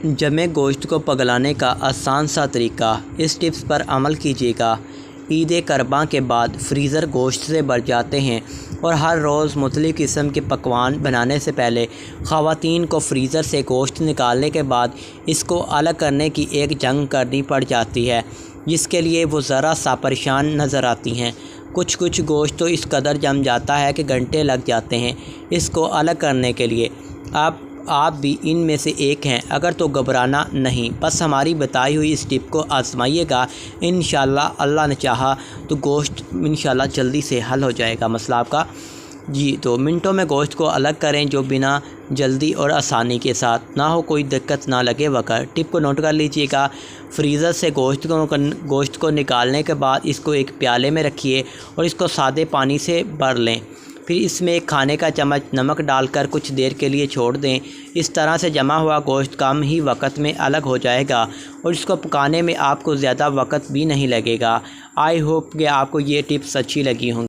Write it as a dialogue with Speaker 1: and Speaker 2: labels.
Speaker 1: جمے گوشت کو پگلانے کا آسان سا طریقہ، اس ٹپس پر عمل کیجیے گا۔ عید قرباں کے بعد فریزر گوشت سے بھر جاتے ہیں اور ہر روز مختلف قسم کے پکوان بنانے سے پہلے خواتین کو فریزر سے گوشت نکالنے کے بعد اس کو الگ کرنے کی ایک جنگ کرنی پڑ جاتی ہے، جس کے لیے وہ ذرا سا پریشان نظر آتی ہیں۔ کچھ گوشت تو اس قدر جم جاتا ہے کہ گھنٹے لگ جاتے ہیں اس کو الگ کرنے کے لیے۔ آپ بھی ان میں سے ایک ہیں، اگر تو گھبرانا نہیں، بس ہماری بتائی ہوئی اس ٹپ کو آزمائیے گا، انشاءاللہ اللہ نے چاہا تو گوشت انشاءاللہ جلدی سے حل ہو جائے گا مسئلہ آپ کا۔ تو منٹوں میں گوشت کو الگ کریں، جو بنا جلدی اور آسانی کے ساتھ نہ ہو، کوئی دقت نہ لگے وقت۔ ٹپ کو نوٹ کر لیجئے گا۔ فریزر سے گوشت کو نکالنے کے بعد اس کو ایک پیالے میں رکھیے اور اس کو سادے پانی سے بھر لیں۔ پھر اس میں ایک کھانے کا چمچ نمک ڈال کر کچھ دیر کے لیے چھوڑ دیں۔ اس طرح سے جمع ہوا گوشت کم ہی وقت میں الگ ہو جائے گا اور اس کو پکانے میں آپ کو زیادہ وقت بھی نہیں لگے گا۔ آئی ہوپ کہ آپ کو یہ ٹپس اچھی لگی ہوں۔